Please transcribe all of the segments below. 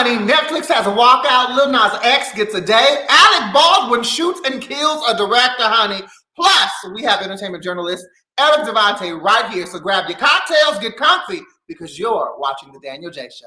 honey, Netflix has a walkout. Lil Nas X gets a day. Alec Baldwin shoots and kills a director, honey. Plus, we have entertainment journalist Eric Devontae right here. So grab your cocktails, get comfy, because you're watching The Danyol Jaye Show.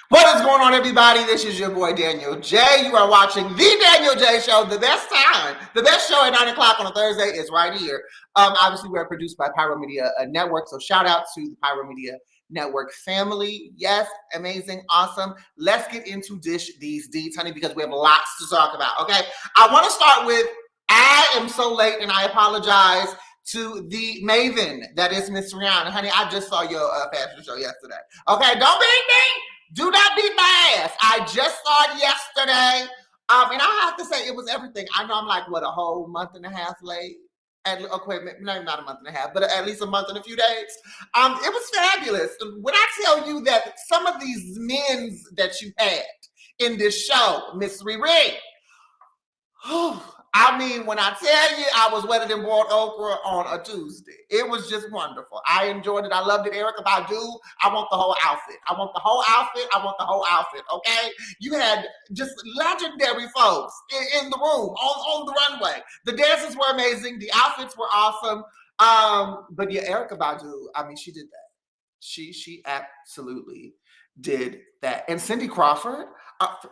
What is going on, everybody? This is your boy Danyol Jaye. You are watching The Danyol Jaye Show. The best time, the best show at 9 o'clock on a Thursday is right here. Obviously, we're produced by Pyro Media Network, so shout out to the Pyro Media Network family. Yes, amazing, awesome. Let's get into these deets, honey, because we have lots to talk about, okay? I want to start with, I am so late, and I apologize to the maven that is Miss Rihanna. Honey, I just saw your fashion show yesterday. Okay, don't beat me. Do not beat my ass. I just saw it yesterday. And I have to say, it was everything. I know I'm like, what, a whole month and a half late? Okay, maybe not a month and a half, but at least a month and a few days. It was fabulous. When I tell you that some of these men that you had in this show, Miss Riri, I mean, when I tell you I was wetter than boiled okra on a Tuesday, it was just wonderful. I enjoyed it. I loved it. Erica Badu, I want the whole outfit. I want the whole outfit. I want the whole outfit, okay? You had just legendary folks in the room, on the runway. The dances were amazing. The outfits were awesome. But yeah, Erica Badu, I mean, she did that. She absolutely did that. And Cindy Crawford,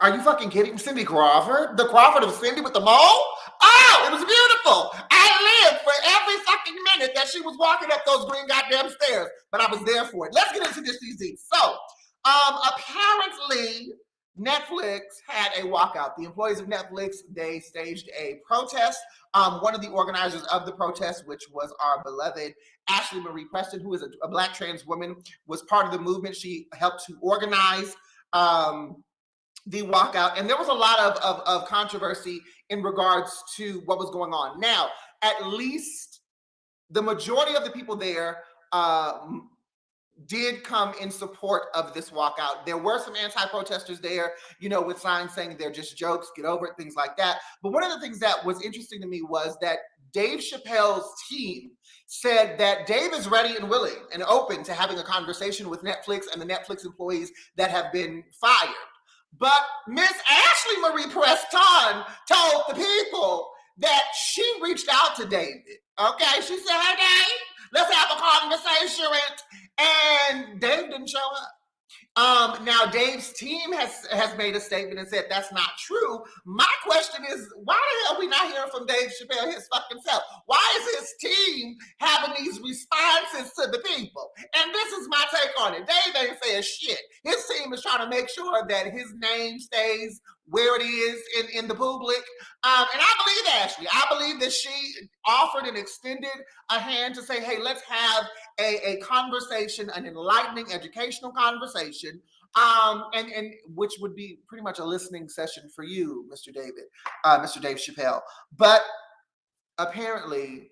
are you fucking kidding? Cindy Crawford? The Crawford of Cindy with the mole? Oh, it was beautiful. I lived for every fucking minute that she was walking up those green goddamn stairs, but I was there for it. Let's get into this TZ. So, apparently, Netflix had a walkout. The employees of Netflix, they staged a protest. One of the organizers of the protest, which was our beloved Ashley Marie Preston, who is a Black trans woman, was part of the movement. She helped to organize the walkout, and there was a lot of controversy in regards to what was going on. Now, at least the majority of the people there did come in support of this walkout. There were some anti-protesters there, you know, with signs saying they're just jokes, get over it, things like that. But one of the things that was interesting to me was that Dave Chappelle's team said that Dave is ready and willing and open to having a conversation with Netflix and the Netflix employees that have been fired. But Miss Ashley Marie Preston told the people that she reached out to David. Okay, she said, "Hey, Dave, let's have a conversation." And Dave didn't show up. Now Dave's team has made a statement and said that's not true. My question is, why the hell are we not hearing from Dave Chappelle his fucking self? Why is his team having these responses to the people? And this is my take on it. Dave ain't saying shit. His team is trying to make sure that his name stays where it is in the public. And I believe Ashley. I believe that she offered and extended a hand to say, hey, let's have a conversation, an enlightening, educational conversation, and which would be pretty much a listening session for you, Mr. Dave Chappelle. But apparently,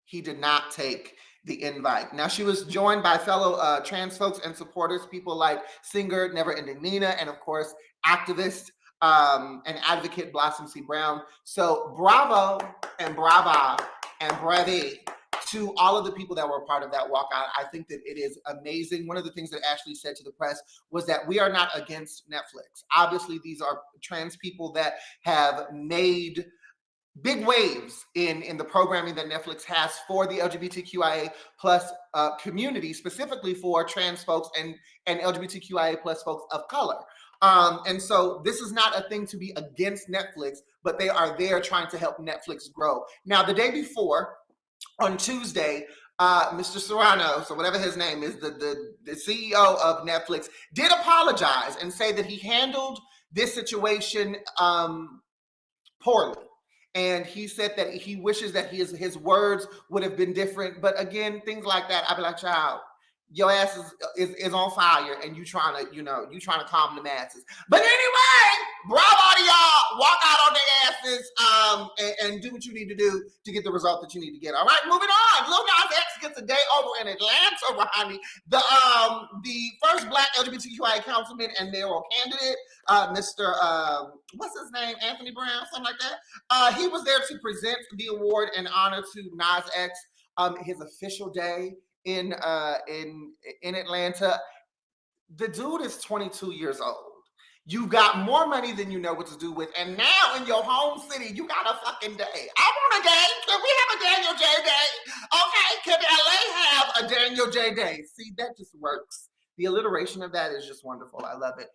he did not take the invite. Now, she was joined by fellow trans folks and supporters, people like singer Never Ending Nina, and of course, activist and advocate Blossom C. Brown. So bravo and brava and bravi to all of the people that were a part of that walkout. I think that it is amazing. One of the things that Ashley said to the press was that we are not against Netflix. Obviously, these are trans people that have made big waves in the programming that Netflix has for the LGBTQIA plus community, specifically for trans folks and LGBTQIA plus folks of color. And so this is not a thing to be against Netflix, but they are there trying to help Netflix grow. Now, the day before, on Tuesday, Mr. Serrano, so whatever his name is, the CEO of Netflix, did apologize and say that he handled this situation poorly. And he said that he wishes that his words would have been different. But again, things like that, I'd be like, child, your ass is on fire, and you trying to calm the masses. But anyway, bravo to y'all. Walk out on their asses and do what you need to do to get the result that you need to get. All right, moving on. Lil Nas X gets a day over in Atlanta, Ronnie. The first Black LGBTQIA councilman and mayoral candidate, Mr. What's his name? Anthony Brown, something like that. He was there to present the award in honor to Nas X, his official day in Atlanta. The dude is 22 years old. You got more money than you know what to do with, and now in your home city, you got a fucking day. I want a day. Can we have a Danyol Jaye day? Okay, can LA have a Danyol Jaye day? See, that just works. The alliteration of that is just wonderful. I love it.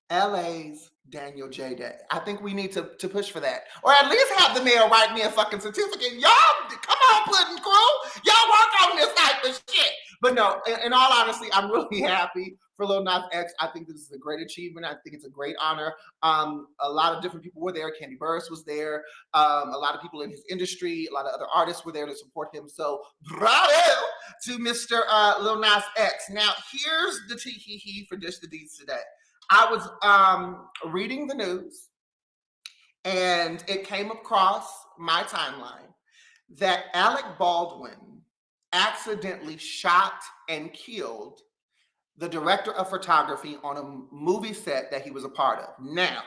LA's Danyol Jaye Day. I think we need to push for that. Or at least have the mayor write me a fucking certificate. Y'all, come on, Puddin' Crew. Y'all work on this type of shit. But no, in all honesty, I'm really happy for Lil Nas X. I think this is a great achievement. I think it's a great honor. A lot of different people were there. Candy Burris was there. A lot of people in his industry, a lot of other artists were there to support him. So bravo to Mr. Lil Nas X. Now, here's the tee-hee-hee for Dish the Deeds today. I was reading the news, and it came across my timeline that Alec Baldwin accidentally shot and killed the director of photography on a movie set that he was a part of. Now,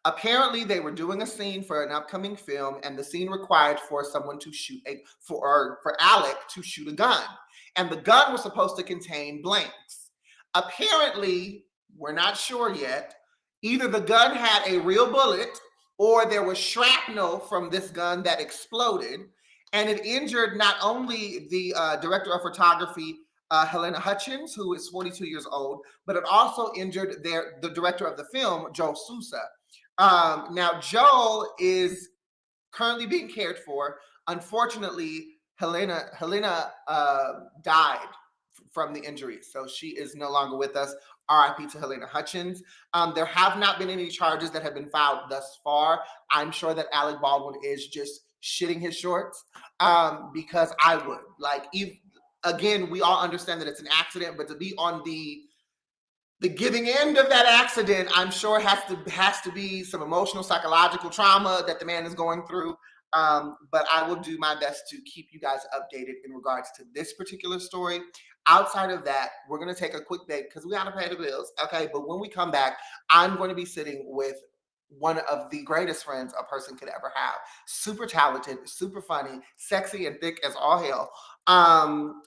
apparently they were doing a scene for an upcoming film, and the scene required for someone to shoot for Alec to shoot a gun, and the gun was supposed to contain blanks. Apparently, we're not sure yet. Either the gun had a real bullet or there was shrapnel from this gun that exploded, and it injured not only the director of photography, Helena Hutchins, who is 42 years old, but it also injured the director of the film, Joel Sousa. Now, Joel is currently being cared for. Unfortunately, Helena died from the injuries, so she is no longer with us. RIP to Helena Hutchins. There have not been any charges that have been filed thus far. I'm sure that Alec Baldwin is just shitting his shorts because I would. Like, again, we all understand that it's an accident, but to be on the giving end of that accident, I'm sure has to be some emotional, psychological trauma that the man is going through. But I will do my best to keep you guys updated in regards to this particular story. Outside of that, we're going to take a quick break because we got to pay the bills. Okay, but when we come back, I'm going to be sitting with one of the greatest friends a person could ever have. Super talented, super funny, sexy, and thick as all hell.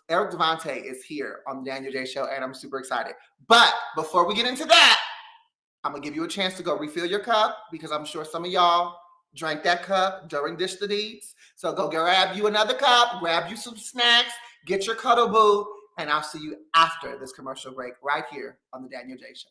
Eric Devontae is here on the Danyol Jaye Show, and I'm super excited. But before we get into that, I'm going to give you a chance to go refill your cup because I'm sure some of y'all drank that cup during Dish the Deeds. So go grab you another cup, grab you some snacks, get your cuddle boo, and I'll see you after this commercial break right here on the Danyol Jaye Show.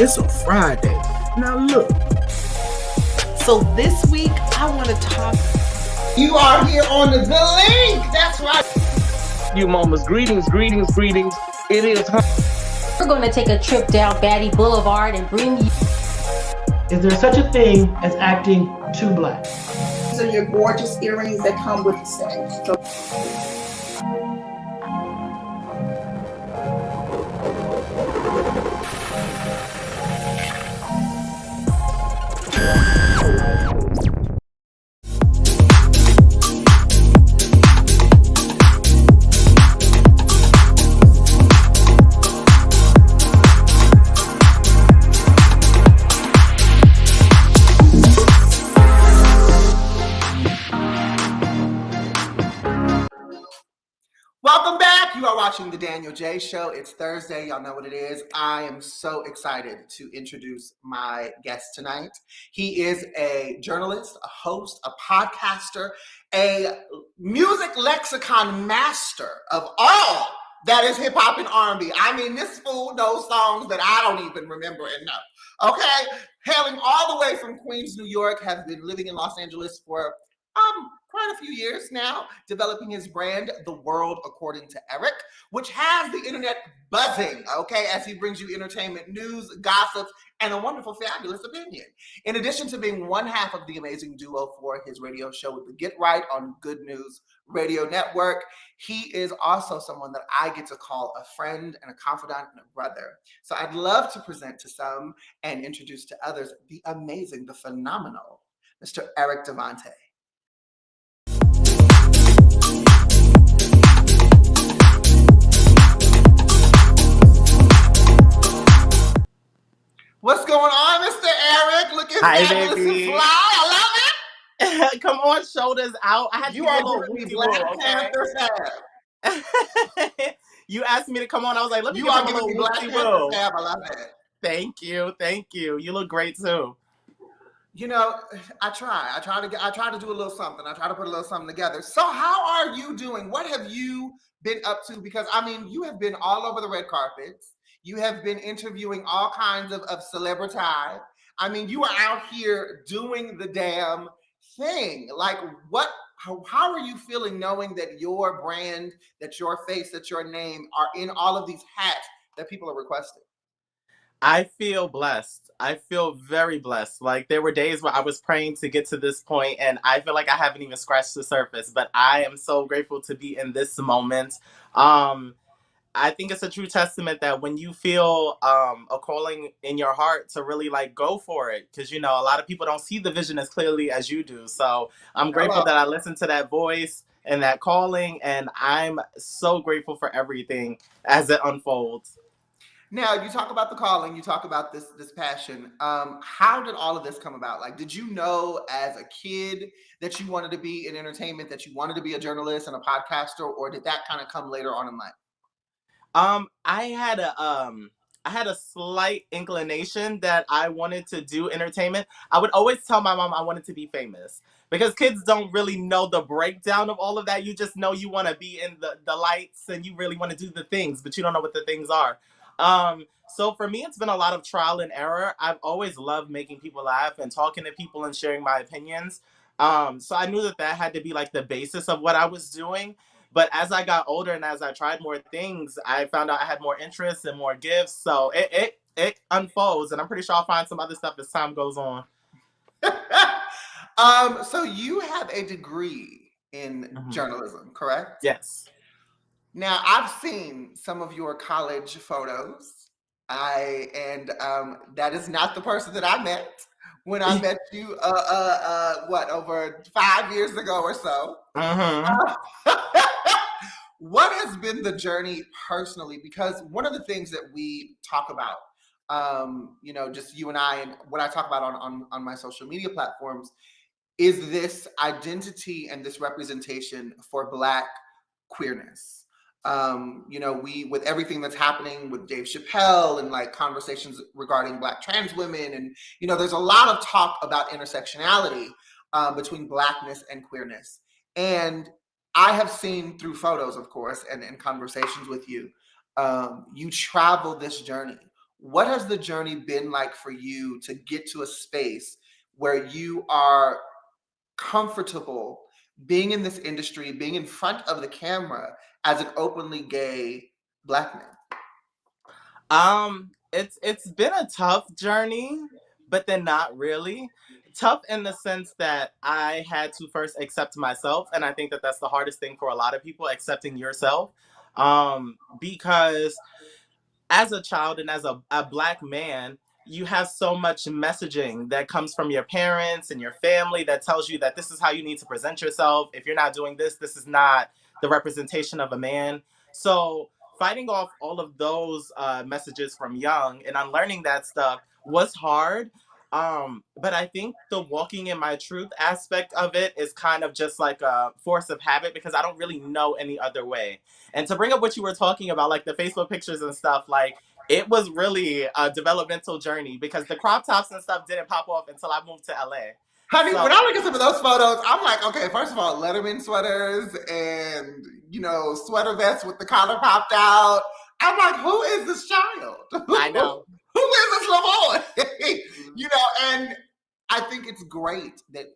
It's a Friday. Now look. So this week, I want to talk. You are here on the link. That's right. You mamas, greetings. It is time. We're going to take a trip down Batty Boulevard and bring you. Is there such a thing as acting too black? These are your gorgeous earrings that come with the set. So watching the Danyol Jaye Show. It's Thursday. Y'all know what it is. I am so excited to introduce my guest tonight. He is a journalist, a host, a podcaster, a music lexicon master of all that is hip hop and R&B. I mean, this fool knows songs that I don't even remember and know. Okay, hailing all the way from Queens, New York, has been living in Los Angeles for quite a few years now, developing his brand, The World According to Eric, which has the internet buzzing, okay, as he brings you entertainment, news, gossips, and a wonderful, fabulous opinion. In addition to being one half of the amazing duo for his radio show with the Get Right on Good News Radio Network, he is also someone that I get to call a friend and a confidant and a brother. So I'd love to present to some and introduce to others the amazing, the phenomenal Mr. Eric Devontae. What's going on, Mr. Eric? Looking fabulous and fly. I love it. Come on, shoulders out. I had you to are give a little giving me Black Panther fab. You asked me to come on. I was like, let me you give are him a giving little me Black Panther fab. I love it. Thank you. You look great too. You know, I try to do a little something. I try to put a little something together. So how are you doing? What have you been up to? Because I mean, you have been all over the red carpets. You have been interviewing all kinds of celebrity. I mean, you are out here doing the damn thing. Like, how are you feeling knowing that your brand, that your face, that your name are in all of these hats that people are requesting? I feel blessed. I feel very blessed. Like, there were days where I was praying to get to this point, and I feel like I haven't even scratched the surface, but I am so grateful to be in this moment. I think it's a true testament that when you feel a calling in your heart to really like go for it, because you know a lot of people don't see the vision as clearly as you do. So I'm grateful that I listened to that voice and that calling, and I'm so grateful for everything as it unfolds. Now, you talk about the calling, you talk about this passion. How did all of this come about? Like, did you know as a kid that you wanted to be in entertainment, that you wanted to be a journalist and a podcaster, or did that kind of come later on in life? I had a slight inclination that I wanted to do entertainment. I would always tell my mom I wanted to be famous because kids don't really know the breakdown of all of that. You just know you want to be in the lights and you really want to do the things, but you don't know what the things are. So for me, it's been a lot of trial and error. I've always loved making people laugh and talking to people and sharing my opinions. So I knew that had to be like the basis of what I was doing. But as I got older and as I tried more things, I found out I had more interests and more gifts. So it unfolds, and I'm pretty sure I'll find some other stuff as time goes on. So you have a degree in journalism, correct? Yes. Now, I've seen some of your college photos. That is not the person that I met when I met you, over 5 years ago or so. What has been the journey personally? Because one of the things that we talk about, just you and I, and what I talk about on my social media platforms, is this identity and this representation for Black queerness. We, with everything that's happening with Dave Chappelle and like conversations regarding Black trans women, and there's a lot of talk about intersectionality between Blackness and queerness. And I have seen through photos, of course, and conversations with you, you travel this journey. What has the journey been like for you to get to a space where you are comfortable being in this industry, being in front of the camera as an openly gay Black man? It's been a tough journey, but then not really. Tough in the sense that I had to first accept myself, and I think that that's the hardest thing for a lot of people, accepting yourself, because as a child and as a Black man, you have so much messaging that comes from your parents and your family that tells you that this is how you need to present yourself. If you're not doing this, this is not the representation of a man. So fighting off all of those messages from young and unlearning that stuff was hard. But I think the walking in my truth aspect of it is kind of just like a force of habit because I don't really know any other way. And to bring up what you were talking about, like the Facebook pictures and stuff, like it was really a developmental journey because the crop tops and stuff didn't pop off until I moved to LA. Honey, So when I look at some of those photos, I'm like, okay, first of all, Letterman sweaters and, sweater vests with the collar popped out. I'm like, who is this child? I know. Who is this little boy? And I think it's great that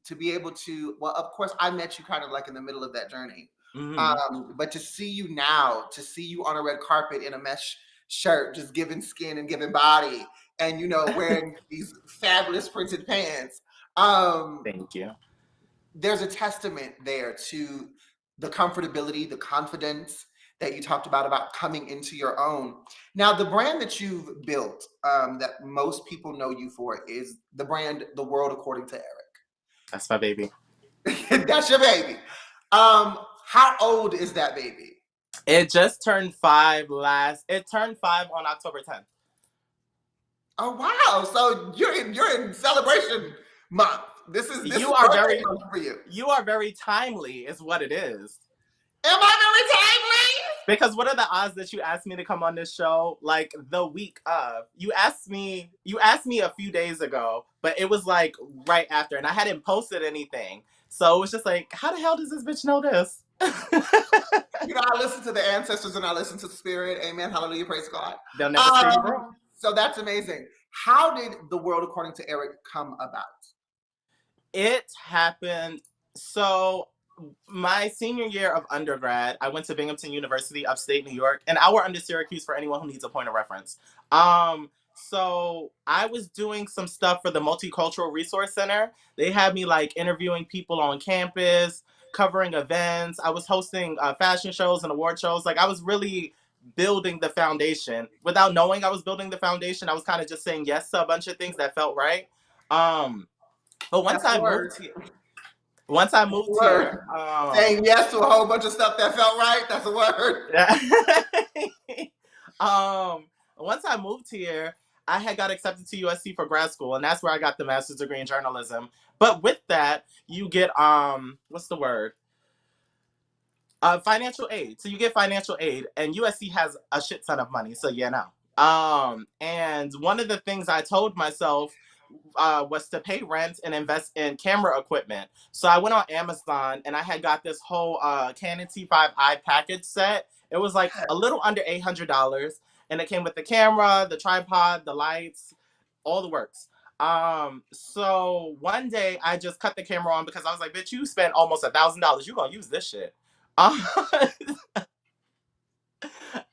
to be able to, well, of course, I met you kind of like in the middle of that journey. But to see you now, to see you on a red carpet in a mesh shirt, just giving skin and giving body, and wearing these fabulous printed pants. Thank you. There's a testament there to the comfortability, the confidence that you talked about coming into your own. Now, the brand that you've built, that most people know you for, is the brand The World According to Eric. That's my baby. That's your baby. How old is that baby? It just turned 5 It turned 5 on October 10th. Oh wow! So you're in celebration month. This is very month for you. You are very timely, is what it is. Am I very timely? Because what are the odds that you asked me to come on this show like the week of? You asked me a few days ago, but it was like right after, and I hadn't posted anything. So it was just like, how the hell does this bitch know this? I listen to the ancestors and I listen to the spirit. Amen. Hallelujah. Praise God. They'll never see you wrong. So that's amazing. How did The World According to Eric come about? It happened. So my senior year of undergrad, I went to Binghamton University, upstate New York, an hour under Syracuse for anyone who needs a point of reference. So I was doing some stuff for the Multicultural Resource Center. They had me like interviewing people on campus, covering events. I was hosting fashion shows and award shows. Like I was really building the foundation. Without knowing I was building the foundation, I was kind of just saying yes to a bunch of things that felt right. But once I moved here, saying yes to a whole bunch of stuff that felt right. That's a word. Once I moved here, I had got accepted to USC for grad school, and that's where I got the master's degree in journalism. But with that, you get what's the word? Financial aid. So you get financial aid, and USC has a shit ton of money. So and one of the things I told myself was to pay rent and invest in camera equipment. So I went on Amazon and I had got this whole Canon T5i package set. It was like a little under $800, and it came with the camera, the tripod, the lights, all the works. So one day I just cut the camera on because I was like, bitch, you spent almost $1,000. You're gonna use this shit.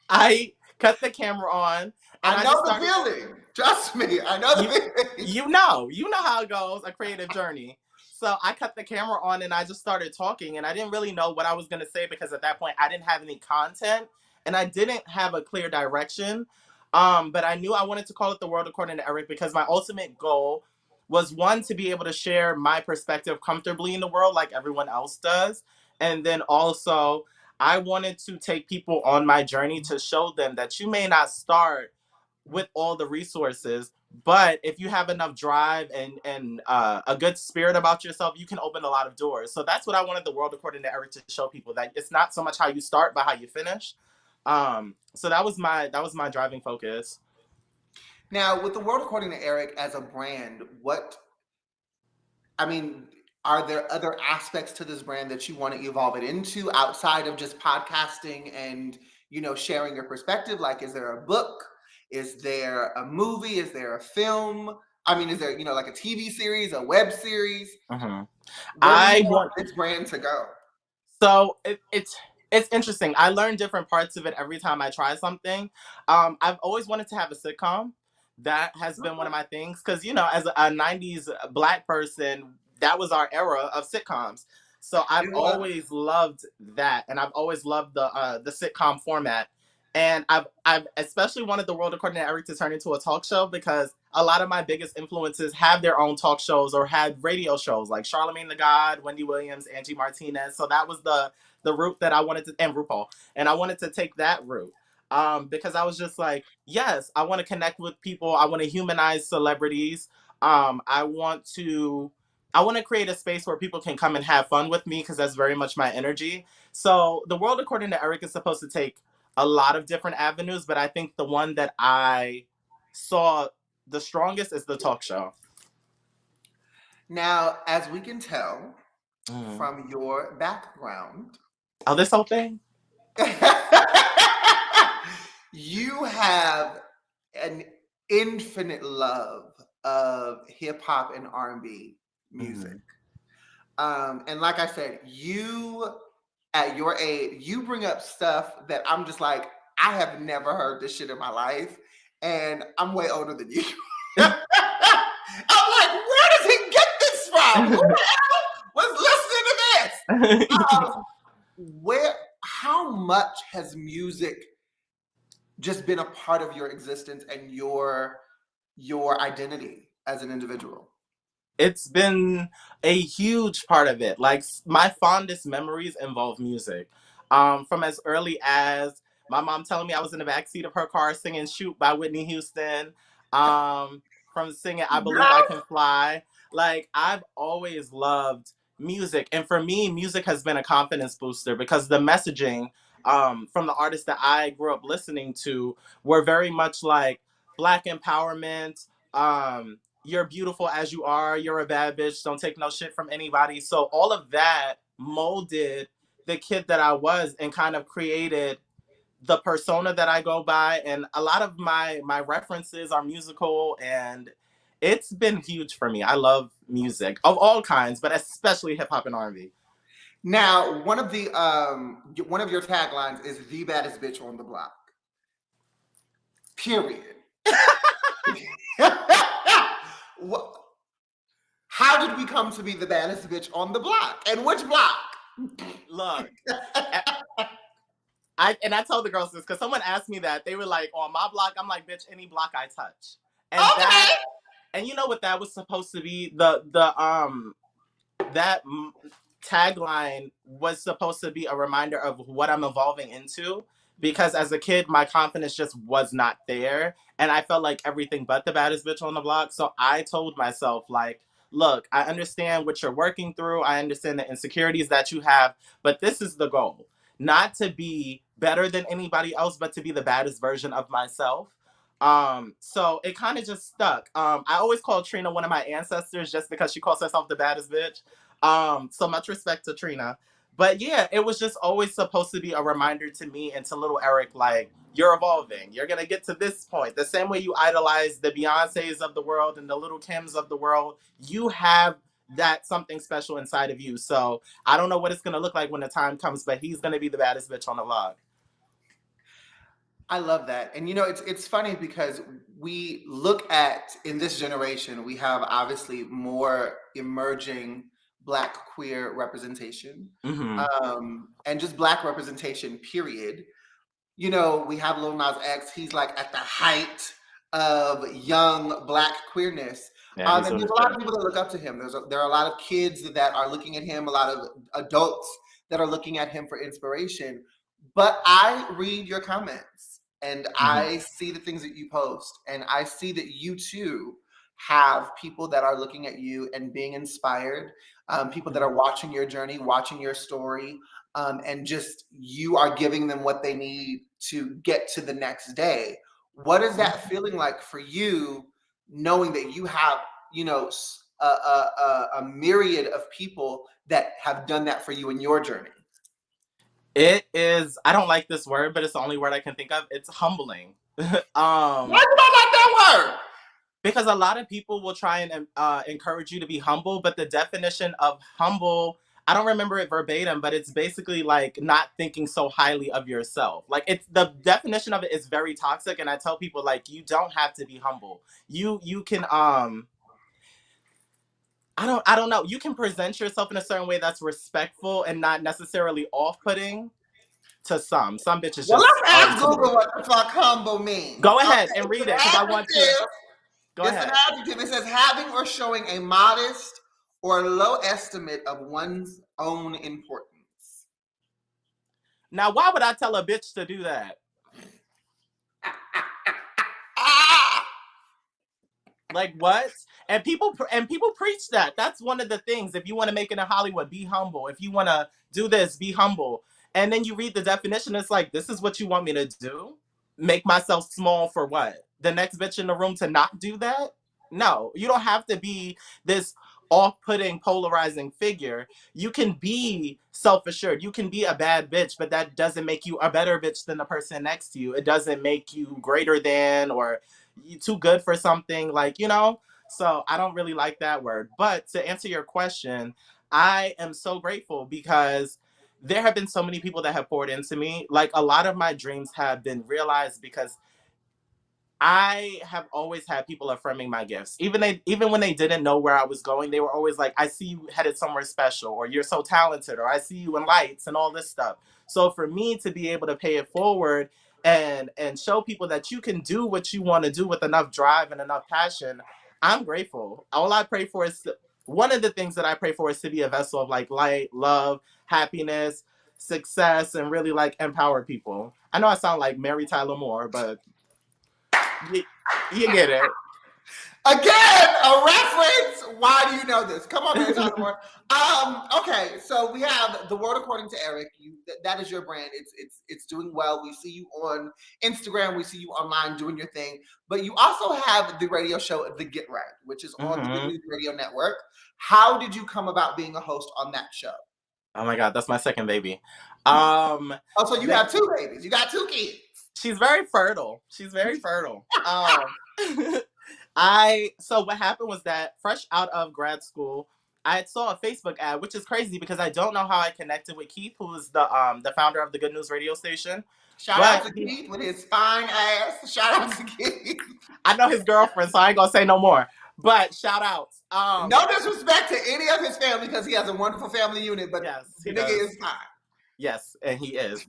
I cut the camera on. And I know the feeling. Trust me, I know the feeling. You know how it goes, a creative journey. So I cut the camera on and I just started talking, and I didn't really know what I was gonna say because at that point I didn't have any content and I didn't have a clear direction. But I knew I wanted to call it The World According to Eric because my ultimate goal was, one, to be able to share my perspective comfortably in the world like everyone else does. And then also I wanted to take people on my journey to show them that you may not start with all the resources, but if you have enough drive and a good spirit about yourself, you can open a lot of doors. So that's what I wanted The World According to Eric to show people, that it's not so much how you start, but how you finish. So that was my driving focus. Now, with The World According to Eric as a brand, are there other aspects to this brand that you want to evolve it into outside of just podcasting and, sharing your perspective? Like, is there a book? Is there a movie? Is there a film? Is there, like a TV series, a web series? Mm-hmm. I want this brand to go. So it's interesting. I learn different parts of it every time I try something. I've always wanted to have a sitcom. That has been one of my things because, as a 90s Black person, that was our era of sitcoms. So I've always loved that, and I've always loved the sitcom format. And I've especially wanted The World According to Eric to turn into a talk show because a lot of my biggest influences have their own talk shows or had radio shows like Charlamagne the God, Wendy Williams, Angie Martinez. So that was the route that I wanted to, and RuPaul. And I wanted to take that route. Because I was just like, yes, I want to connect with people. I want to humanize celebrities. I want to create a space where people can come and have fun with me because that's very much my energy. So the world according to Eric is supposed to take a lot of different avenues, but I think the one that I saw the strongest is the talk show. Now, as we can tell Mm. from your background, Oh, this whole thing? you have an infinite love of hip hop and R&B music. And like I said, you at your age, you bring up stuff that I'm just like, I have never heard this shit in my life, and I'm way older than you. I'm like, where does he get this from? Who the hell was listening to this? How much has music just been a part of your existence and your identity as an individual? It's been a huge part of it. Like my fondest memories involve music. From as early as my mom telling me I was in the backseat of her car singing "Shoot" by Whitney Houston. From singing "I Believe I Can Fly." Like I've always loved music, and for me, music has been a confidence booster because the messaging from the artists that I grew up listening to were very much like Black empowerment. You're beautiful as you are. You're a bad bitch. Don't take no shit from anybody. So all of that molded the kid that I was and kind of created the persona that I go by. And a lot of my references are musical, and it's been huge for me. I love music of all kinds, but especially hip hop and R&B. Now, one of your taglines is "the baddest bitch on the block." Period. How did we come to be the baddest bitch on the block? And which block? Look, I told the girls this because someone asked me that. They were like, on my block? I'm like, bitch, any block I touch. And okay. And you know what that was supposed to be? That tagline was supposed to be a reminder of what I'm evolving into. Because as a kid, my confidence just was not there. And I felt like everything but the baddest bitch on the block. So I told myself, like, look, I understand what you're working through. I understand the insecurities that you have. But this is the goal. Not to be better than anybody else, but to be the baddest version of myself. So it kind of just stuck. I always call Trina one of my ancestors just because she calls herself the baddest bitch. So much respect to Trina. But yeah, it was just always supposed to be a reminder to me and to little Eric, like, you're evolving. You're going to get to this point. The same way you idolize the Beyoncés of the world and the little Kims of the world, you have that something special inside of you. So I don't know what it's going to look like when the time comes, but he's going to be the baddest bitch on the vlog. I love that. And you know, it's funny because we look at, in this generation, we have obviously more emerging Black queer representation, and just Black representation, period. You know, we have Lil Nas X. He's like at the height of young Black queerness. Yeah, And there's a lot of people that look up to him. There are a lot of kids that are looking at him, a lot of adults that are looking at him for inspiration. But I read your comments and I see the things that you post, and I see that you too have people that are looking at you and being inspired, people that are watching your journey, watching your story, and just you are giving them what they need to get to the next day. What is that feeling like for you, knowing that you have, you know, a myriad of people that have done that for you in your journey? It is, I don't like this word, but it's the only word I can think of. It's humbling. Why do I like that word? Because a lot of people will try and encourage you to be humble, but the definition of humble, I don't remember it verbatim, but it's basically like not thinking so highly of yourself. Like, it's the definition of it is very toxic, and I tell people, like, you don't have to be humble. You can I don't know. You can present yourself in a certain way that's respectful and not necessarily off-putting to some. Some bitches Well, just let's ask Google what the fuck humble means. Go ahead and read it because I want to. Go ahead. It's an adjective. It says having or showing a modest or low estimate of one's own importance. Now, why would I tell a bitch to do that? Like what? And people preach that. That's one of the things. If you want to make it in Hollywood, be humble. If you want to do this, be humble. And then you read the definition. It's like, this is what you want me to do? Make myself small for what? The next bitch in the room to not do that? No, you don't have to be this off-putting, polarizing figure. You can be self-assured. You can be a bad bitch, but that doesn't make you a better bitch than the person next to you. It doesn't make you greater than or you too good for something, like, you know. So I don't really like that word. But to answer your question, I am so grateful because there have been so many people that have poured into me. Like a lot of my dreams have been realized because I have always had people affirming my gifts. Even when they didn't know where I was going, they were always like, I see you headed somewhere special, or you're so talented, or I see you in lights and all this stuff. So for me to be able to pay it forward and show people that you can do what you want to do with enough drive and enough passion, I'm grateful. All I pray for is one of the things that I pray for is to be a vessel of like light, love, happiness, success, and really like empower people. I know I sound like Mary Tyler Moore, but you, you get it. Again, a reference. Why do you know this? Come on, Mary Tyler Moore. Okay, so we have The World According to Eric. That is your brand. It's doing well. We see you on Instagram. We see you online doing your thing. But you also have the radio show The Get Right, which is on the Good News Radio Network. How did you come about being a host on that show? Oh my God, that's my second baby. Oh, so you have two babies. You got two kids. She's very fertile. She's very fertile. So what happened was that fresh out of grad school, I saw a Facebook ad, which is crazy because I don't know how I connected with Keith, who is the founder of the Good News radio station. Shout out to Keith with his fine ass. Shout out to Keith. I know his girlfriend, so I ain't gonna say no more. But shout outs. No disrespect to any of his family because he has a wonderful family unit, but yes, the nigga is fine. Yes, and he is.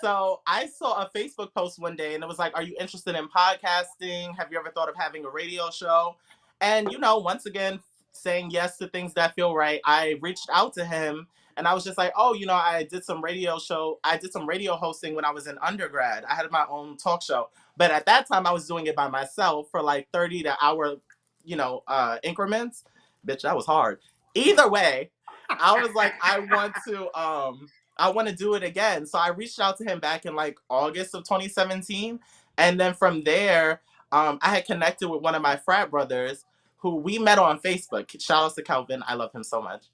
So I saw a Facebook post one day and it was like, are you interested in podcasting? Have you ever thought of having a radio show? And, you know, once again, saying yes to things that feel right, I reached out to him and I was just like, oh, you know, I did some radio hosting when I was in undergrad. I had my own talk show. But at that time, I was doing it by myself for like 30 to hour, increments. Bitch, that was hard. Either way, I was like, I want to do it again. So I reached out to him back in like August of 2017. And then from there, I had connected with one of my frat brothers who we met on Facebook. Shout out to Calvin. I love him so much.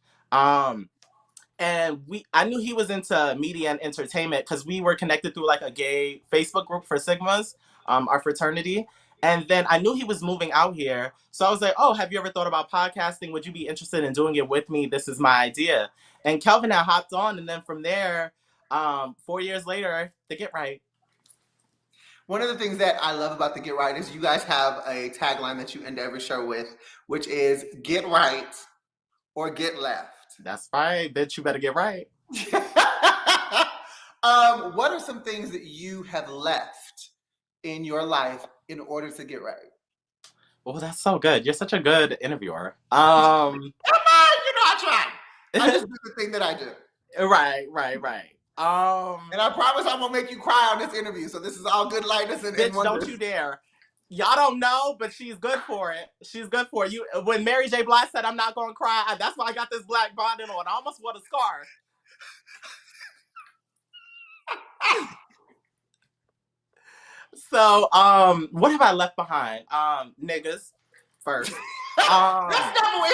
And I knew he was into media and entertainment because we were connected through like a gay Facebook group for Sigmas, our fraternity. And then I knew he was moving out here. So I was like, oh, have you ever thought about podcasting? Would you be interested in doing it with me? This is my idea. And Kelvin had hopped on. And then from there, 4 years later, The Get Right. One of the things that I love about The Get Right is you guys have a tagline that you end every show with, which is get right or get left. That's right, bitch. You better get right. What are some things that you have left in your life in order to get right? Oh, that's so good. You're such a good interviewer. Come on, I try. I just do the thing that I do. Right. And I promise I won't make you cry on this interview. So this is all good lightness and bitch, don't you dare. Y'all don't know, but she's good for it. She's good for it. When Mary J. Blige said, I'm not going to cry, that's why I got this black bonnet on. I almost wore a scarf. So, what have I left behind? Niggas, first. It's always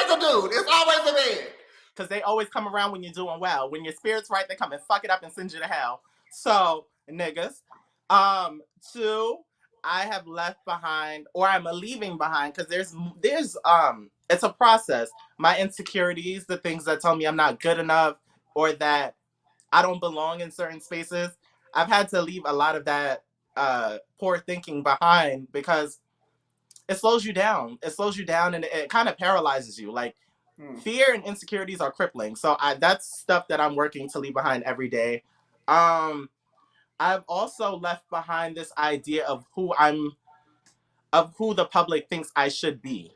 a dude. It's always a man. Because they always come around when you're doing well. When your spirit's right, they come and fuck it up and send you to hell. So, niggas. 2, I have left behind, or I'm leaving behind, because there's it's a process. My insecurities, the things that tell me I'm not good enough, or that I don't belong in certain spaces. I've had to leave a lot of that poor thinking behind because it slows you down. It slows you down and it kind of paralyzes you. Like fear and insecurities are crippling. So that's stuff that I'm working to leave behind every day. I've also left behind this idea of who the public thinks I should be.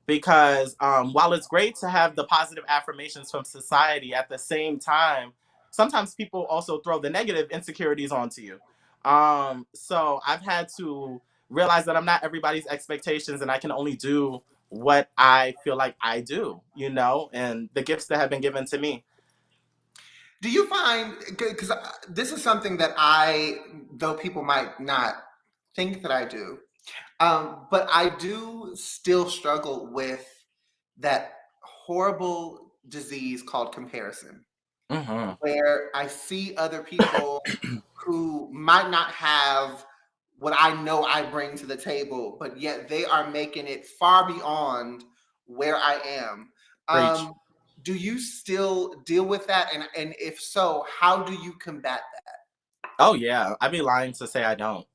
Because while it's great to have the positive affirmations from society, at the same time, sometimes people also throw the negative insecurities onto you. So I've had to realize that I'm not everybody's expectations and I can only do what I feel like I do, and the gifts that have been given to me. Do you find, because this is something that though people might not think that I do, but I do still struggle with that horrible disease called comparison, where I see other people who might not have what I know I bring to the table, but yet they are making it far beyond where I am. Preach. Do you still deal with that? And if so, how do you combat that? Oh yeah, I'd be lying to say I don't.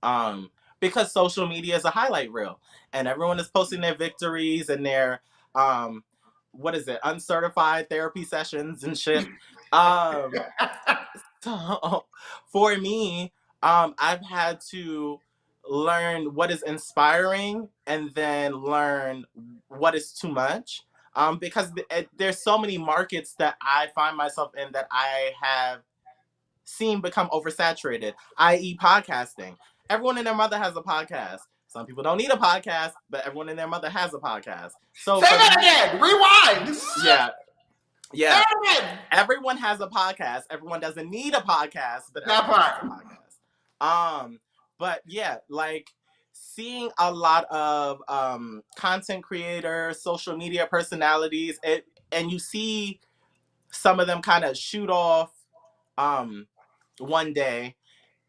Because social media is a highlight reel, and everyone is posting their victories and their uncertified therapy sessions and shit. So for me, I've had to learn what is inspiring and then learn what is too much. Because there's so many markets that I find myself in that I have seen become oversaturated, i.e. podcasting. Everyone and their mother has a podcast. Some people don't need a podcast, but everyone and their mother has a podcast. So say that again. Rewind. Yeah. Everyone has a podcast. Everyone doesn't need a podcast, but everyone has a podcast. But yeah, like seeing a lot of content creators, social media personalities, and you see some of them kind of shoot off one day,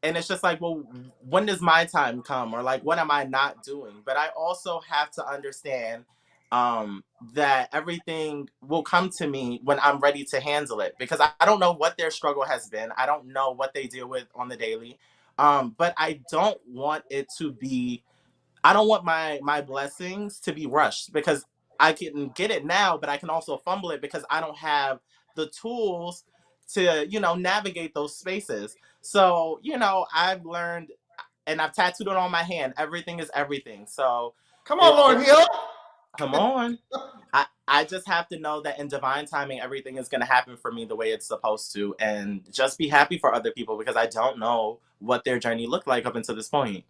and it's just like, well, when does my time come? Or like, what am I not doing? But I also have to understand that everything will come to me when I'm ready to handle it, because I don't know what their struggle has been. I don't know what they deal with on the daily. But I don't want my blessings to be rushed, because I can get it now, but I can also fumble it because I don't have the tools to, navigate those spaces. So, I've learned, and I've tattooed it on my hand, everything is everything. So come on, Lauren Hill. Come on. I just have to know that in divine timing, everything is going to happen for me the way it's supposed to, and just be happy for other people, because I don't know what their journey looked like up until this point.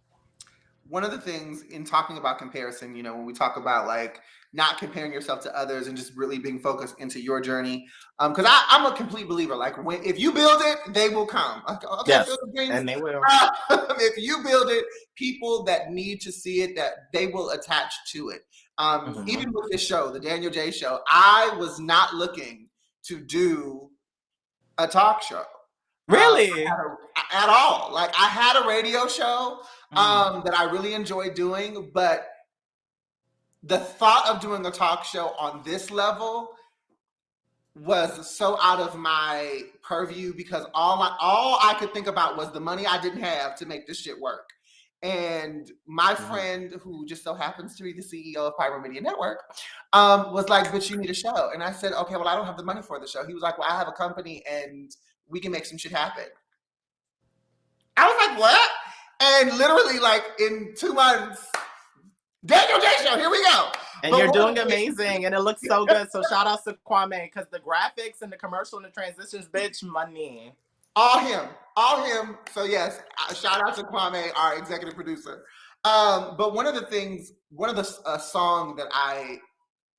One of the things in talking about comparison, when we talk about like not comparing yourself to others and just really being focused into your journey, because I'm a complete believer. Like, if you build it, they will come. Okay, yes, and they will. If you build it, people that need to see it, that they will attach to it. Even with this show, the Danyol Jaye Show, I was not looking to do a talk show. Really? At all. Like, I had a radio show that I really enjoyed doing, but the thought of doing a talk show on this level was so out of my purview, because all I could think about was the money I didn't have to make this shit work. And my friend, who just so happens to be the CEO of Pyro Media Network, was like, "But you need a show." And I said, "Okay, well, I don't have the money for the show." He was like, "Well, I have a company and we can make some shit happen." I was like, "What?" And literally, like, in 2 months, Danyol Jaye Show, here we go. And you're doing amazing, and it looks so good. So shout out to Kwame, because the graphics and the commercial and the transitions, bitch, money. All him. So yes, shout out to Kwame, our executive producer. But one of the song that I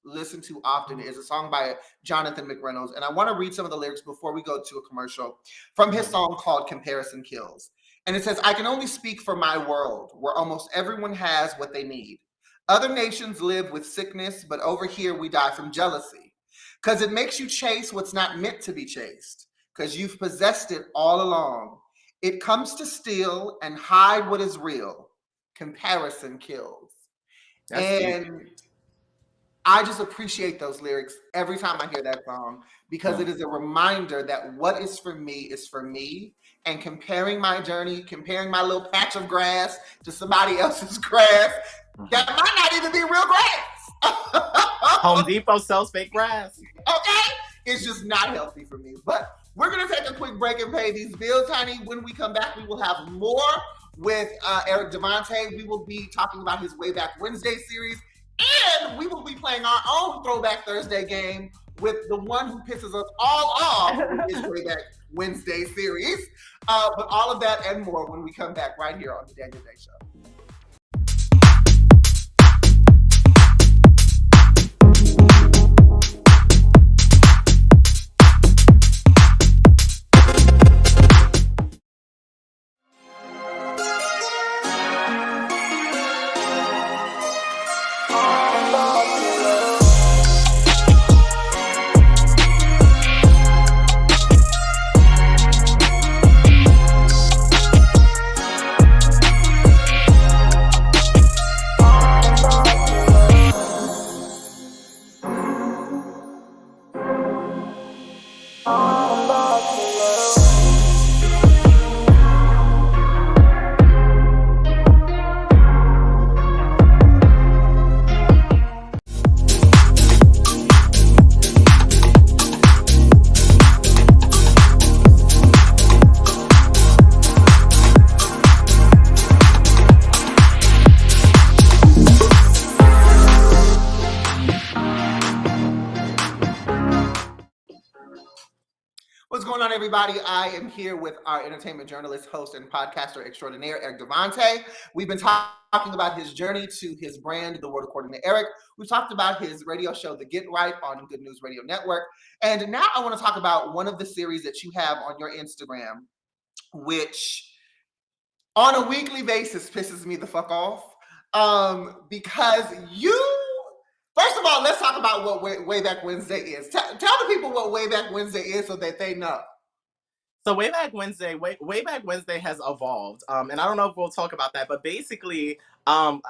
listen to often is a song by Jonathan McReynolds, and I want to read some of the lyrics before we go to a commercial from his song called "Comparison Kills." And it says, "I can only speak for my world, where almost everyone has what they need. Other nations live with sickness, but over here we die from jealousy. Because it makes you chase what's not meant to be chased, because you've possessed it all along. It comes to steal and hide what is real. Comparison kills." That's deep. I just appreciate those lyrics every time I hear that song, because it is a reminder that what is for me, and comparing my journey, comparing my little patch of grass to somebody else's grass, that might not even be real grass. Home Depot sells fake grass. Okay? It's just not healthy for me. But we're going to take a quick break and pay these bills, honey. When we come back, we will have more with Eric Devontae. We will be talking about his Way Back Wednesday series. And we will be playing our own Throwback Thursday game with the one who pisses us all off with his Way Back Wednesday series. But all of that and more when we come back right here on the Danyol Jaye Show. going on, everybody? I am here with our entertainment journalist, host, and podcaster extraordinaire, Eric Devontae. We've been talking about his journey to his brand, The World According to Eric. We've talked about his radio show, The Get Right, on Good News Radio Network. And now I want to talk about one of the series that you have on your Instagram, which on a weekly basis pisses me the fuck off. Because first of all, let's talk about what Wayback Wednesday is. Tell the people what Wayback Wednesday is so that they know. So Wayback Wednesday has evolved, and I don't know if we'll talk about that, but basically,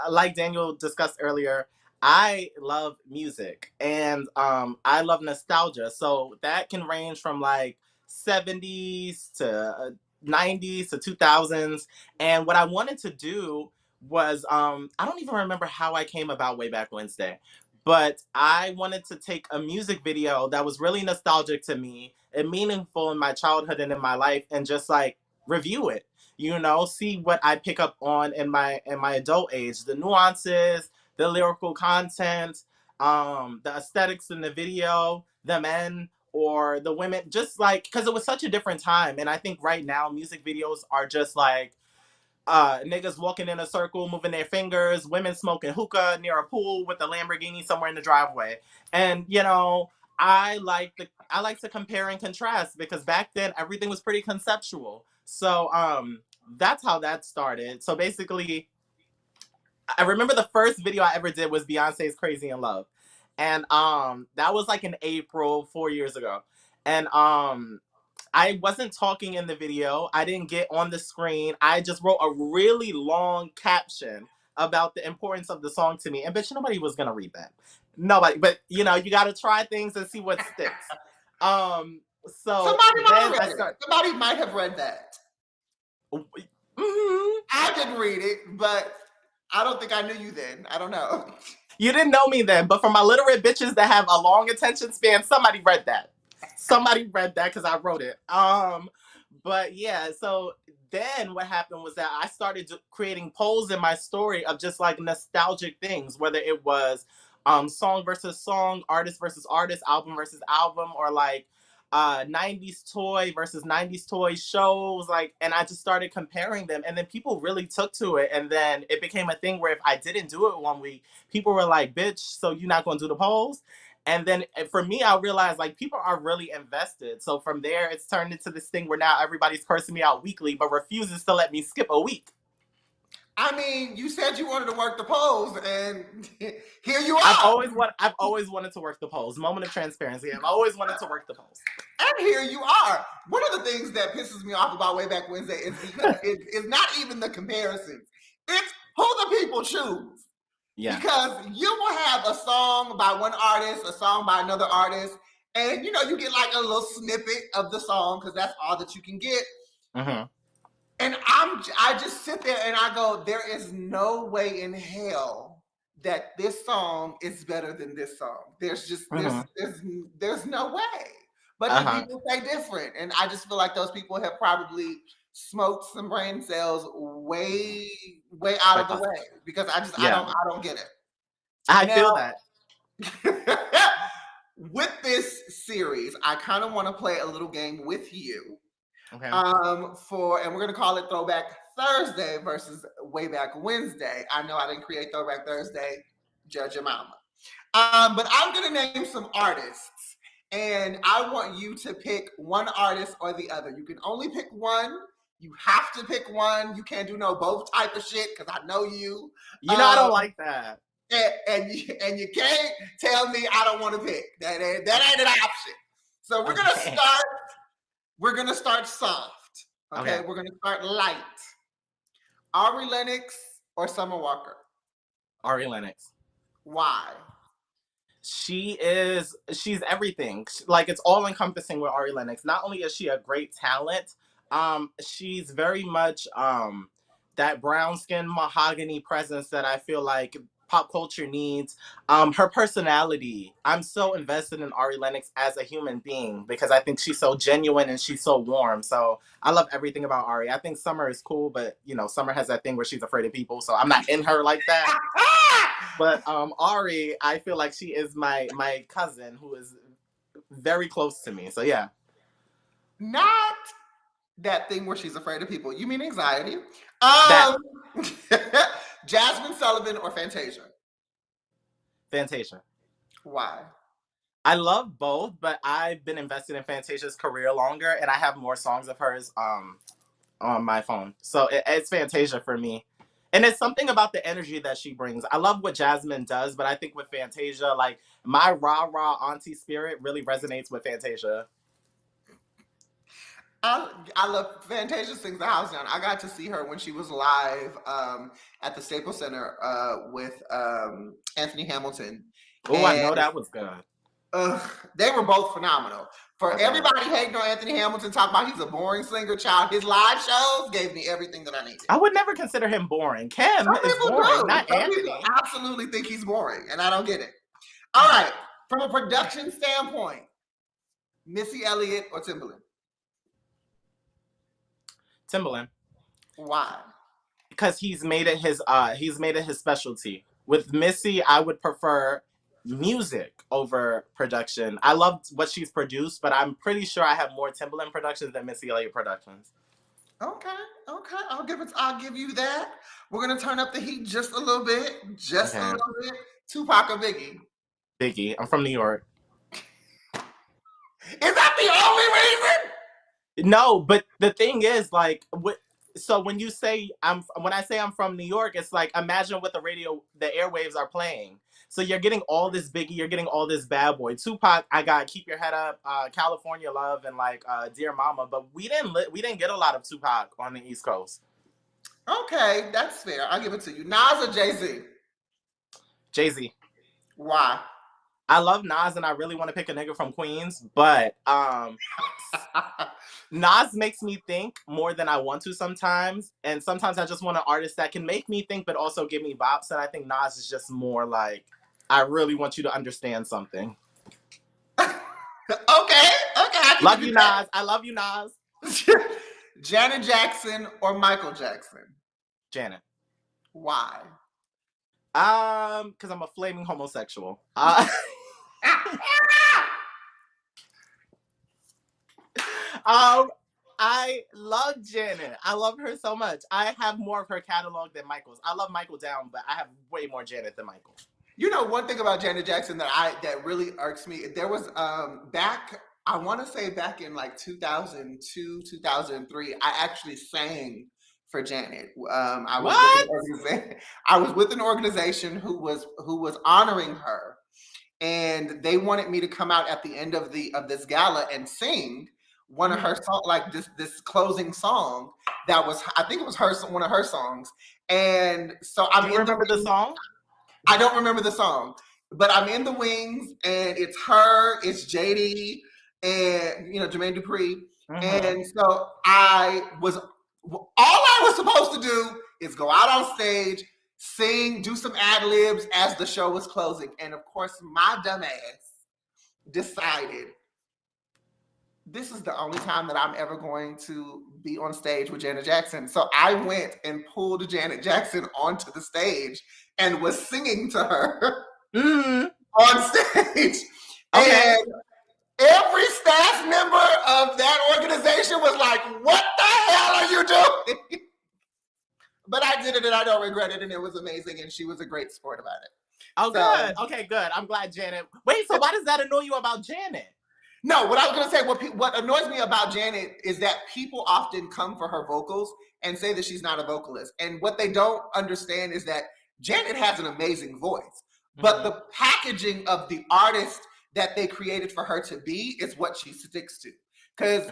like Daniel discussed earlier, I love music and I love nostalgia. So that can range from like 70s to 90s to 2000s. And what I wanted to do was, I don't even remember how I came about Wayback Wednesday, but I wanted to take a music video that was really nostalgic to me and meaningful in my childhood and in my life, and just like review it, see what I pick up on in my adult age, the nuances, the lyrical content, the aesthetics in the video, the men or the women, just like, because it was such a different time. And I think right now music videos are just like niggas walking in a circle, moving their fingers, women smoking hookah near a pool with a Lamborghini somewhere in the driveway. And I like to compare and contrast, because back then everything was pretty conceptual. So that's how that started. So basically, I remember the first video I ever did was Beyonce's Crazy in Love. And that was like in April 4 years ago. And I wasn't talking in the video. I didn't get on the screen. I just wrote a really long caption about the importance of the song to me. And bitch, nobody was gonna read that. Nobody. But you gotta try things and see what sticks. So Somebody might have read that. Mm-hmm. I didn't read it, but I don't think I knew you then. I don't know. You didn't know me then, but for my literate bitches that have a long attention span, somebody read that. Somebody read that because I wrote it. But yeah, so then what happened was that I started creating polls in my story of just like nostalgic things, whether it was song versus song, artist versus artist, album versus album, or like 90s toy versus 90s toy shows, like, and I just started comparing them, and then people really took to it, and then it became a thing where if I didn't do it one week, people were like, bitch, so you're not gonna do the polls? And then for me, I realized like people are really invested. So from there, it's turned into this thing where now everybody's cursing me out weekly, but refuses to let me skip a week. I mean, you said you wanted to work the polls, and here you are. I've always wanted to work the polls. Moment of transparency. I've always wanted to work the polls. And here you are. One of the things that pisses me off about Wayback Wednesday is because it's not even the comparisons. It's who the people choose. Yeah. Because you will have a song by one artist, a song by another artist, and you get like a little snippet of the song because that's all that you can get. Mm-hmm. And I just sit there and I go, there is no way in hell that this song is better than this song. There's just there's no way. But the people say different, and I just feel like those people have probably smoked some brain cells way out of the way, because I don't get it. I feel that. With this series, I kind of want to play a little game with you. Okay. And we're gonna call it Throwback Thursday versus Wayback Wednesday. I know I didn't create Throwback Thursday, judge your mama. But I'm gonna name some artists, and I want you to pick one artist or the other. You can only pick one. You have to pick one. You can't do no both type of shit, because I know you. I don't like that. And you can't tell me I don't want to pick. That ain't an option. So we're gonna start. We're gonna start soft. Okay. We're gonna start light. Ari Lennox or Summer Walker? Ari Lennox. Why? She's everything. Like, it's all encompassing with Ari Lennox. Not only is she a great talent, she's very much that brown skin mahogany presence that I feel like pop culture needs. Her personality. I'm so invested in Ari Lennox as a human being because I think she's so genuine and she's so warm. So I love everything about Ari. I think Summer is cool, but Summer has that thing where she's afraid of people, so I'm not in her like that. But Ari, I feel like she is my cousin who is very close to me. So yeah. Not that thing where she's afraid of people. You mean anxiety? That Jasmine Sullivan or Fantasia? Fantasia. Why? I love both, but I've been invested in Fantasia's career longer, and I have more songs of hers on my phone. So it's Fantasia for me. And it's something about the energy that she brings. I love what Jasmine does, but I think with Fantasia, like my rah-rah auntie spirit really resonates with Fantasia. I love Fantasia sings the house down. I got to see her when she was live at the Staples Center with Anthony Hamilton. Oh, I know that was good. They were both phenomenal. For everybody hating on Anthony Hamilton, talking about he's a boring singer, child, his live shows gave me everything that I needed. I would never consider him boring. Kim is boring, not Anthony. People absolutely think he's boring, and I don't get it. All right, from a production standpoint, Missy Elliott or Timbaland? Timbaland. Why? Because he's made it his specialty. With Missy, I would prefer music over production. I love what she's produced, but I'm pretty sure I have more Timbaland productions than Missy Elliott productions. Okay. I'll give you that. We're gonna turn up the heat just a little bit. A little bit. Tupac or Biggie? Biggie. I'm from New York. Is that the only reason? No, but the thing is, like, so when I say I'm from New York, it's like imagine what the airwaves are playing. So you're getting all this Biggie, you're getting all this Bad Boy. Tupac, I got Keep Your Head Up, California Love, and like Dear Mama. But we didn't get a lot of Tupac on the East Coast. Okay, that's fair. I'll give it to you. Nas or Jay-Z? Jay-Z. Why? I love Nas and I really want to pick a nigga from Queens, but Nas makes me think more than I want to sometimes. And sometimes I just want an artist that can make me think, but also give me bops. And I think Nas is just more like, I really want you to understand something. Okay. Love you, Nas. I love you, Nas. Janet Jackson or Michael Jackson? Janet. Why? Because I'm a flaming homosexual. I love Janet. I love her so much. I have more of her catalog than Michael's. I love Michael down, but I have way more Janet than Michael. You know, one thing about Janet Jackson that really irks me, there was I want to say back in like 2002, 2003, I actually sang for Janet. I was with an organization who was honoring her, and they wanted me to come out at the end of this gala and sing one of her songs, like this closing song that was, I think it was one of her songs. And so Do you remember the song? I don't remember the song, but I'm in the wings, and it's her, it's JD, and Jermaine Dupri. And so all I was supposed to do is go out on stage, sing, do some ad libs as the show was closing. And of course, my dumb ass decided this is the only time that I'm ever going to be on stage with Janet Jackson. So I went and pulled Janet Jackson onto the stage and was singing to her on stage. Okay. And every staff member of that organization was like, what the hell are you doing? But I did it and I don't regret it, and it was amazing, and she was a great sport about it. Oh, good. Okay, good. I'm glad Janet. Wait, so why does that annoy you about Janet? No, what I was going to say, what annoys me about Janet is that people often come for her vocals and say that she's not a vocalist. And what they don't understand is that Janet has an amazing voice, but the packaging of the artist that they created for her to be is what she sticks to. Because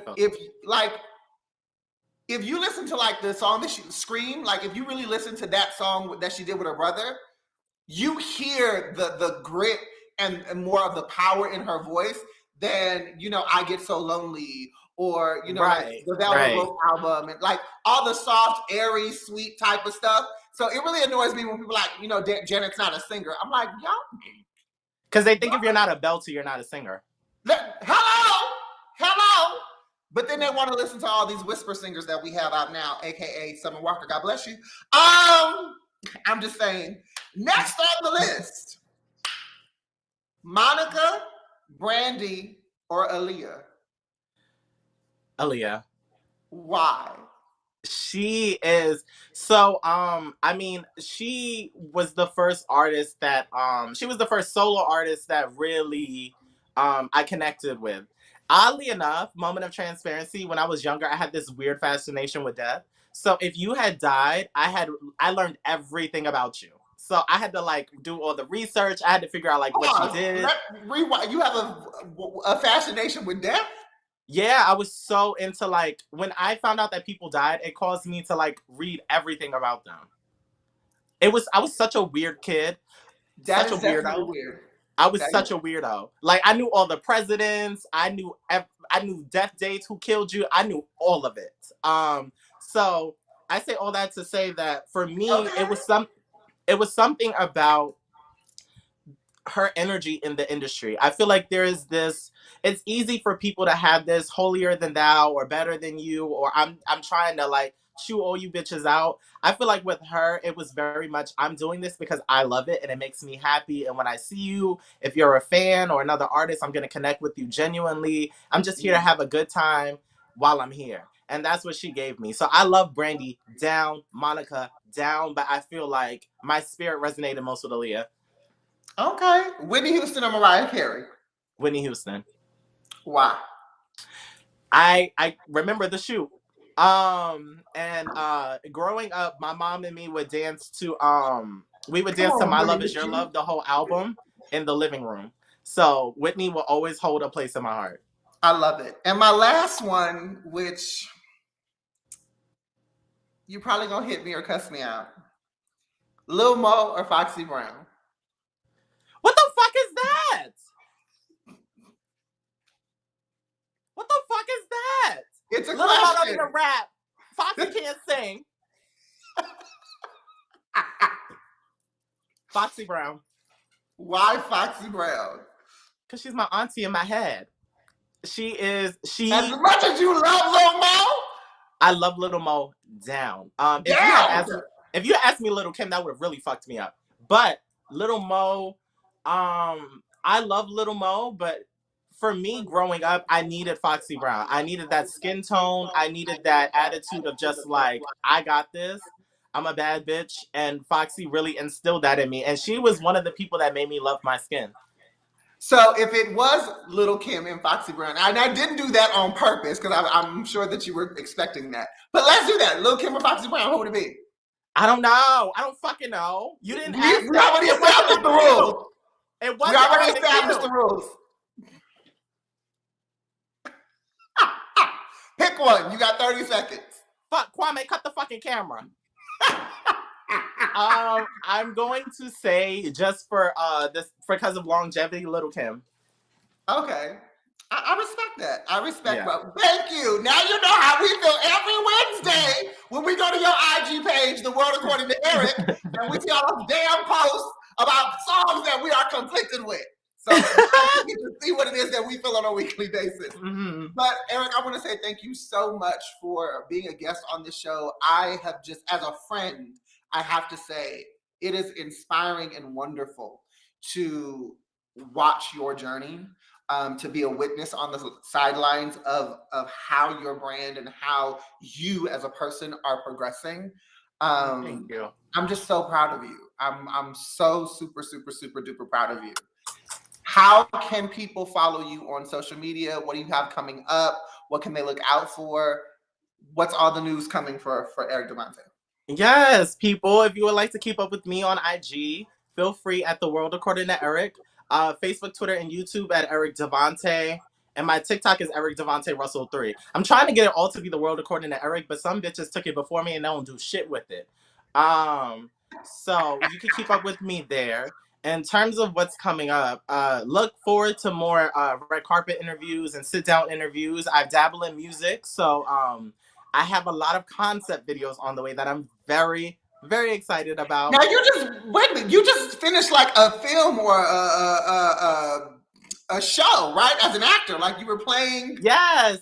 if you listen to like the song that she Scream, like if you really listen to that song that she did with her brother, you hear the grit and more of the power in her voice than, I Get So Lonely, or, like the Velvet Rope album, and like all the soft, airy, sweet type of stuff. So it really annoys me when people are like, Janet's not a singer. I'm like, y'all. Because they think if you're not a belter, you're not a singer. Hello. But then they want to listen to all these whisper singers that we have out now, aka Summer Walker. God bless you. I'm just saying. Next on the list, Monica, Brandy, or Aaliyah? Aaliyah. Why? She is so I mean, she was the first artist that she was the first solo artist that really I connected with. Oddly enough, moment of transparency, when I was younger, I had this weird fascination with death. So if you had died, I learned everything about you. So I had to like do all the research. I had to figure out like Hold what you on. did. Rewind. You have a fascination with death? Yeah, I was so into like when I found out that people died, it caused me to like read everything about them. I was such a weird kid, That such a is definitely weirdo. weird. I was That such is, a weirdo. Like I knew all the presidents, I knew death dates, who killed you, I knew all of it. So I say all that to say that for me okay. it was something about her energy in the industry. I feel like there is this it's easy for people to have this holier than thou or better than you or I'm trying to like chew all you bitches out. I feel like with her it was very much I'm doing this because I love it and it makes me happy and when I see you if you're a fan or another artist I'm going to connect with you genuinely. I'm just here to have a good time while I'm here. And that's what she gave me. So I love Brandy down, Monica down, but I feel like my spirit resonated most with Aaliyah. Okay. Whitney Houston or Mariah Carey? Whitney Houston. Why? I remember the shoot. And growing up, my mom and me would dance to we would Come dance to on, My Whitney Love Is Your Houston. Love, the whole album in the living room. So Whitney will always hold a place in my heart. I love it. And my last one, which you probably gonna hit me or cuss me out. Lil Mo or Foxy Brown? What the fuck is that? What the fuck is that? It's a Little Mo don't question. even rap. Foxy can't sing. Foxy Brown. Why Foxy Brown? Because she's my auntie in my head. She As much as you love Lil Mo, I love Little Mo down. If you had asked me Little Kim, that would have really fucked me up. But Little Mo, I love Little Mo, but for me growing up, I needed Foxy Brown. I needed that skin tone. I needed that attitude of just like, I got this. I'm a bad bitch. And Foxy really instilled that in me. And she was one of the people that made me love my skin. so if it was Little Kim and Foxy Brown, and I didn't do that on purpose because I'm sure that you were expecting that. But let's do that. Little Kim or Foxy Brown, who would it be? I don't know. I don't fucking know. You didn't ask We me. already established the rules. It We wasn't already on the established cue. the rules. Pick one. You got 30 seconds. Fuck, Kwame, cut the fucking camera. I'm going to say just for this because of longevity, Little Kim. Okay. I respect that. I respect Yeah. that. Thank you. Now you know how we feel every Wednesday when we go to your IG page, The World According to Eric, and we see all those damn posts about songs that we are conflicted with. So you get to see what it is that we feel on a weekly basis. Mm-hmm. But Eric, I want to say thank you so much for being a guest on this show. I have just, as a friend, I have to say it is inspiring and wonderful to watch your journey, to be a witness on the sidelines of how your brand and how you as a person are progressing. Thank you. I'm just so proud of you. I'm so super, super, super duper proud of you. How can people follow you on social media? What do you have coming up? What can they look out for? What's all the news coming for Eric Devontae? Yes, people, if you would like to keep up with me on IG, feel free at The World According to Eric. Facebook, Twitter, and YouTube at Eric Devontae. And my TikTok is Eric Devontae Russell 3. I'm trying to get it all to be The World According to Eric, but some bitches took it before me and they don't do shit with it. So you can keep up with me there. In terms of what's coming up, look forward to more red carpet interviews and sit down interviews. I've dabbled in music, so I have a lot of concept videos on the way that I'm very, very excited about. Now you just finished like a film or a show, right? As an actor, like you were playing. Yes.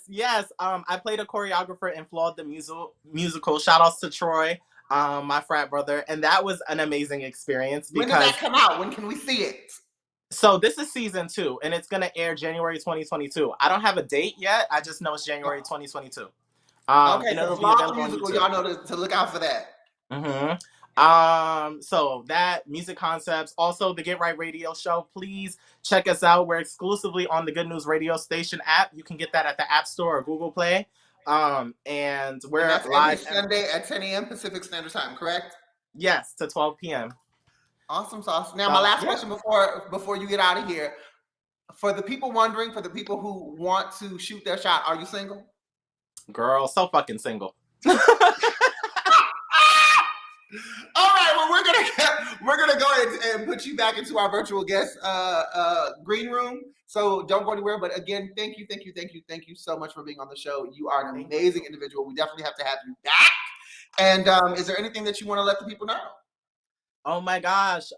I played a choreographer in Flawed the musical. Shout outs to Troy, my frat brother, and that was an amazing experience. When does that come out? When can we see it? So this is season 2, and it's gonna air January 2022. I don't have a date yet. I just know it's January 2022. Okay, And so it'll be Vlog the available on Musical, YouTube. y'all know to look out for that. So that Music Concepts, also the Get Right Radio Show. Please check us out. We're exclusively on the Good News Radio Station app. You can get that at the App Store or Google Play. And we're And that's live every Sunday at 10 a.m. Pacific Standard Time, correct? Yes, to 12 p.m. Awesome sauce. Now, my last question before you get out of here. For the people wondering, for the people who want to shoot their shot, are you single? Girl, so fucking single. All right, well, we're gonna go ahead and put you back into our virtual guest green room. So don't go anywhere. But again, thank you so much for being on the show. You are an amazing individual. We definitely have to have you back. And is there anything that you want to let the people know? Oh my gosh.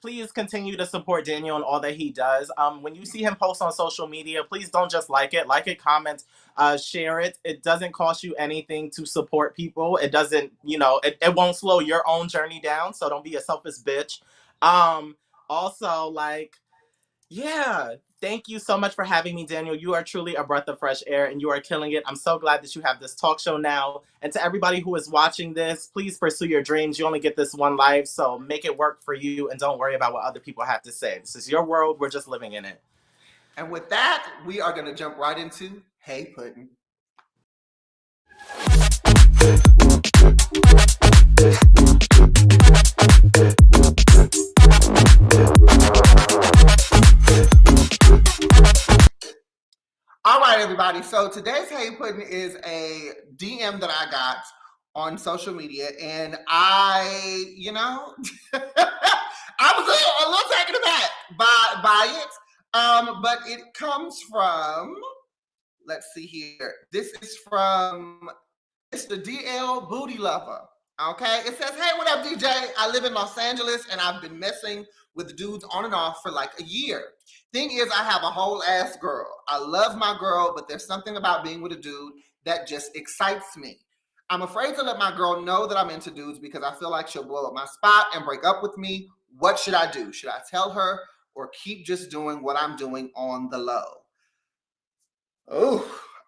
Please continue to support Daniel and all that he does. When you see him post on social media, please don't just like it, comment, share it. It doesn't cost you anything to support people. It doesn't, it won't slow your own journey down. So don't be a selfish bitch. Also, thank you so much for having me, Daniel. You are truly a breath of fresh air and you are killing it. I'm so glad that you have this talk show now. And to everybody who is watching this, please pursue your dreams. You only get this one life, so make it work for you and don't worry about what other people have to say. This is your world. We're just living in it. And with that, we are going to jump right into Hey Puddin'. All right, everybody. So today's Hey Puddin' is a DM that I got on social media, and I was a little taken aback by it. But it comes from, let's see here. This is from Mr. DL Booty Lover. Okay, it says, "Hey, what up, DJ? I live in Los Angeles, and I've been messing with dudes on and off for like a year. Thing is, I have a whole ass girl. I love my girl, but there's something about being with a dude that just excites me. I'm afraid to let my girl know that I'm into dudes because I feel like she'll blow up my spot and break up with me. What should I do? Should I tell her or keep just doing what I'm doing on the low?" Oh,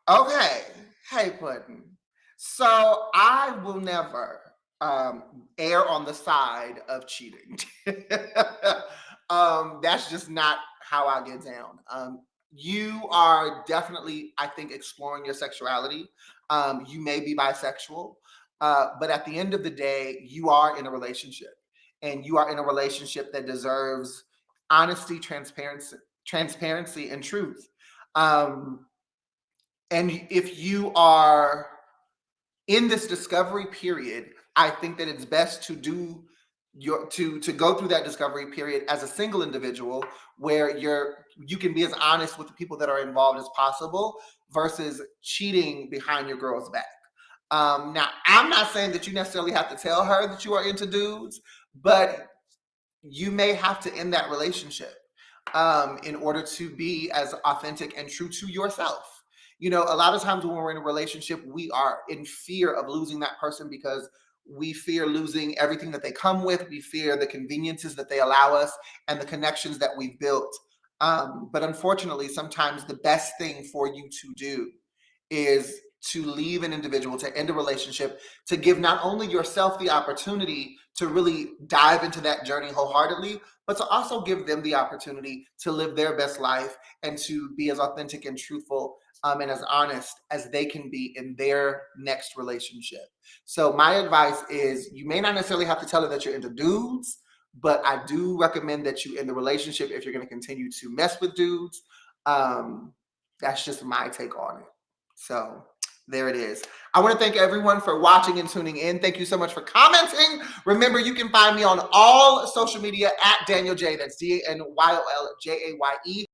okay. Hey, Puddin'. So I will never err on the side of cheating. That's just not how I get down. You are definitely, I think, exploring your sexuality. You may be bisexual, but at the end of the day, you are in a relationship, and you are in a relationship that deserves honesty, transparency, and truth. And if you are in this discovery period, I think that it's best to do to go through that discovery period as a single individual, where you can be as honest with the people that are involved as possible versus cheating behind your girl's back. Now, I'm not saying that you necessarily have to tell her that you are into dudes, but you may have to end that relationship in order to be as authentic and true to yourself. A lot of times when we're in a relationship, we are in fear of losing that person because we fear losing everything that they come with. We fear the conveniences that they allow us and the connections that we've built. But unfortunately, sometimes the best thing for you to do is to leave an individual, to end a relationship, to give not only yourself the opportunity to really dive into that journey wholeheartedly, but to also give them the opportunity to live their best life and to be as authentic and truthful and as honest as they can be in their next relationship. So my advice is, you may not necessarily have to tell her that you're into dudes, but I do recommend that you end the relationship if you're going to continue to mess with dudes. That's just my take on it. So there it is. I want to thank everyone for watching and tuning in. Thank you so much for commenting. Remember, you can find me on all social media at Danyol Jaye. That's DanyolJaye.